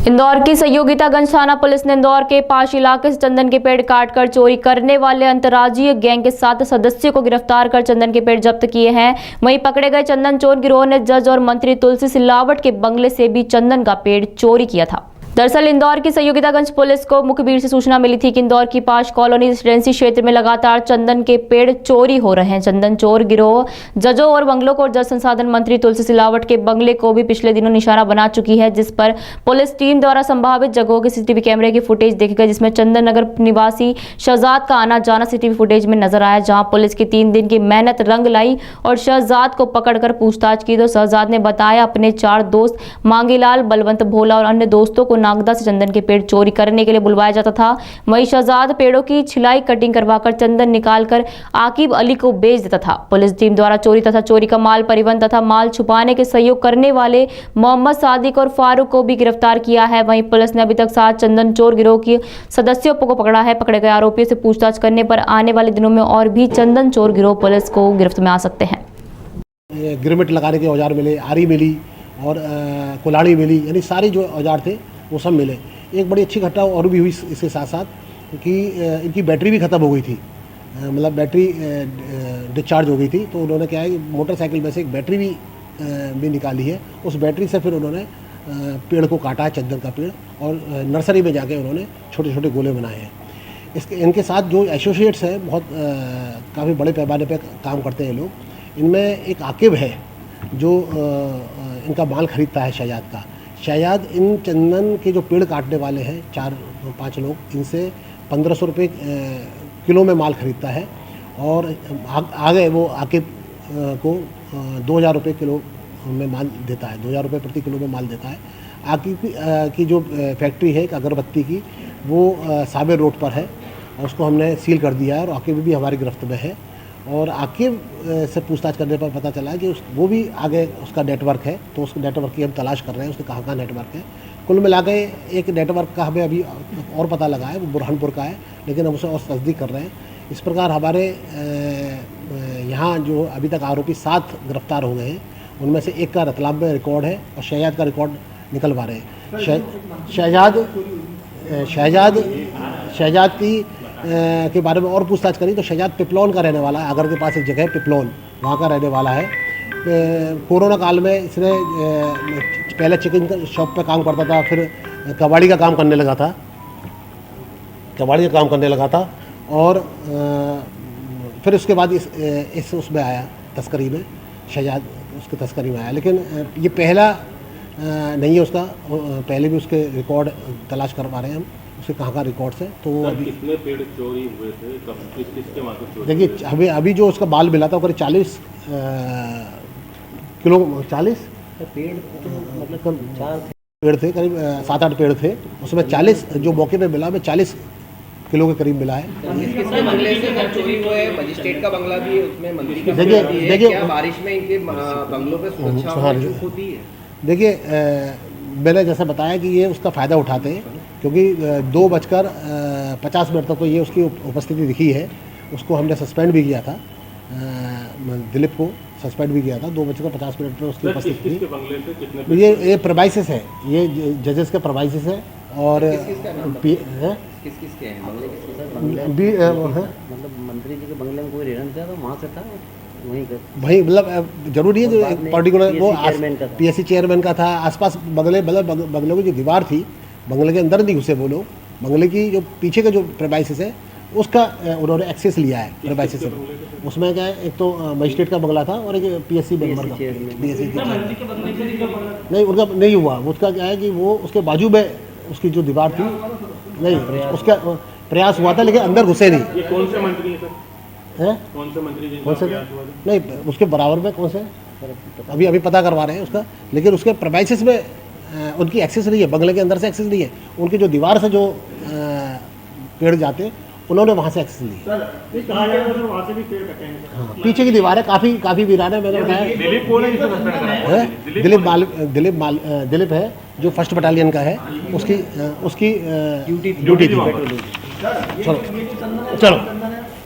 इंदौर की सहयोगितागंज थाना पुलिस ने इंदौर के पास इलाके से चंदन के पेड़ काटकर चोरी करने वाले अंतर्राज्यीय गैंग के 7 सदस्यों को गिरफ्तार कर चंदन के पेड़ जब्त किए हैं। वहीं पकड़े गए चंदन चोर गिरोह ने जज और मंत्री तुलसी सिलावट के बंगले से भी चंदन का पेड़ चोरी किया था। दरअसल इंदौर की सहयोगितागंज पुलिस को मुखबिर से सूचना मिली थी कि इंदौर की पाश कॉलोनी रेसिडेंसी क्षेत्र में लगातार चंदन के पेड़ चोरी हो रहे हैं। चंदन चोर गिरोह जजों और बंगलों को जल संसाधन मंत्री तुलसी सिलावट के बंगले को भी पिछले दिनों निशाना बना चुकी है, जिस पर पुलिस टीम द्वारा संभावित जगहों के सीसीटीवी कैमरे की फुटेज देखी गई, जिसमें चंदन नगर निवासी शहजाद का आना जाना सीसीटीवी फुटेज में नजर आया, जहां पुलिस की 3 दिन की मेहनत रंग लाई और शहजाद को पकड़कर पूछताछ की तो शहजाद ने बताया अपने 4 दोस्त मांगीलाल, बलवंत, भोला और अन्य दोस्तों को नागदा से चंदन के पेड़ चोरी करने के लिए बुलवाया जाता था। वहीं शहजाद पेड़ों की छिलाई कटिंग करवाकर चंदन निकालकर आकिब अली को बेच देता था। पुलिस टीम द्वारा चोरी तथा चोरी का माल परिवहन तथा माल छुपाने के सहयोग करने वाले मोहम्मद सादिक और फारूक को भी गिरफ्तार किया है। वहीं पुलिस ने अभी तक 7 चंदन चोर गिरोह के सदस्यों को पकड़ा है। पकड़े गए आरोपियों से पूछताछ करने पर आने वाले दिनों में और भी चंदन चोर गिरोह पुलिस को गिरफ्त में आ सकते हैं। गिरमिट लगाने के औजार मिले, आरी मिली और कुल्हाड़ी मिली, यानी सारे जो औजार थे वो सब मिले। एक बड़ी अच्छी घटना और भी हुई इसके साथ साथ कि इनकी बैटरी भी ख़त्म हो गई थी, मतलब बैटरी डिस्चार्ज हो गई थी। तो उन्होंने क्या है कि मोटरसाइकिल में से एक बैटरी भी निकाली है। उस बैटरी से फिर उन्होंने पेड़ को काटा है, चंदन का पेड़, और नर्सरी में जाके उन्होंने छोटे छोटे गोले बनाए हैं। इनके साथ जो एसोसिएट्स हैं बहुत काफ़ी बड़े पैमाने पे काम करते हैं लोग। इनमें एक आकिब है जो इनका माल खरीदता है शहजाद का। शहजाद इन चंदन के जो पेड़ काटने वाले हैं 4-5 लोग, इनसे 1500 रुपये किलो में माल खरीदता है और आगे वो आकिब को 2000 रुपये किलो में माल देता है, 2000 रुपये प्रति किलो में माल देता है। आकिब की जो फैक्ट्री है एक अगरबत्ती की, वो साबिर रोड पर है और उसको हमने सील कर दिया है और आकिब भी हमारी गिरफ्त में है। और आकिब से पूछताछ करने पर पता चला है कि वो भी आगे उसका नेटवर्क है, तो उस नेटवर्क की हम तलाश कर रहे हैं, उसके कहाँ नेटवर्क है। कुल मिला के एक नेटवर्क का हमें अभी और पता लगा है, वो बुरहानपुर का है, लेकिन हम उसे और तस्दीक कर रहे हैं। इस प्रकार हमारे यहाँ जो अभी तक आरोपी 7 गिरफ्तार हो गए हैं, उनमें से एक का रतलाम में रिकॉर्ड है और शहजाद का रिकॉर्ड निकलवा रहे हैं। शहजाद की के बारे में और पूछताछ करी तो शहजाद पिपलौन का रहने वाला है। अगर के पास एक जगह है पिपलौन, वहाँ का रहने वाला है। कोरोना काल में इसने पहले चिकन शॉप पे काम करता था, फिर कबाड़ी का काम करने लगा था और फिर उसके बाद इस उसमें आया तस्करी में, शहजाद उसके तस्करी में आया। लेकिन ये पहला नहीं है उसका, पहले भी उसके रिकॉर्ड तलाश करवा रहे हैं हम, उसके कहाँ रिकॉर्ड्स है। तो अभी कितने पेड़ चोरी हुए थे, किसके माध्यम से? देखिए हमें अभी जो उसका बाल मिला था करीब 40 किलो, 40 पेड़ तो मतलब 4 पेड़ थे, करीब 7-8 पेड़ थे। उसमें 40 जो मौके पे मिला, में 40 किलो के करीब मिला है। किसके बंगले से सर चोरी हुआ है? मजिस्ट्रेट का बंगला भी है, उसमें मंत्री का देखिए क्या बारिश में इनके बंगलों पे सुरक्षा होती है? देखिए मैंने जैसा बताया कि ये उसका फ़ायदा उठाते हैं, क्योंकि 2:50 तक तो ये उसकी उपस्थिति दिखी है। उसको हमने सस्पेंड भी किया था, दिलीप को सस्पेंड भी किया था। 2:50 पर उसकी उपस्थिति थी। ये प्रवाइसिस है, ये जजेस के प्रवाइसिस है। और किसके हैं बंगले? मतलब मंत्री जी के बंगले में कोई रहना था तो वहाँ से था वही, मतलब जरूरी है जो पर्टिकुलर वो PSC चेयरमैन का था। आसपास बंगले की जो दीवार थी, बंगले के अंदर नहीं घुसे वो लोग। बंगले की जो पीछे का जो प्रेमाइसिस है उसका उन्होंने एक्सेस लिया है प्रेमाइसिस से। उसमें क्या है, एक तो मजिस्ट्रेट का बंगला था और एक PSC मेंबर का। PSC नहीं, उनका नहीं हुआ। उसका क्या है कि वो उसके बाजू में उसकी जो दीवार थी, नहीं उसका प्रयास हुआ था लेकिन अंदर घुसे नहीं। ये कौन से मंत्री है सर? कौन से नहीं, उसके बराबर में कौन से अभी पता करवा रहे हैं उसका। लेकिन उसके प्रेमाइसिस में उनकी एक्सेस नहीं है, बंगले के अंदर से एक्सेस नहीं है। उनकी जो दीवार से जो पेड़ जाते उन्होंने वहाँ से एक्सेस ली। हाँ, पीछे की दीवार है, काफ़ी वीरान है। मैंने बताया दिलीप है जो 1st बटालियन का है, उसकी ड्यूटी थी। चलो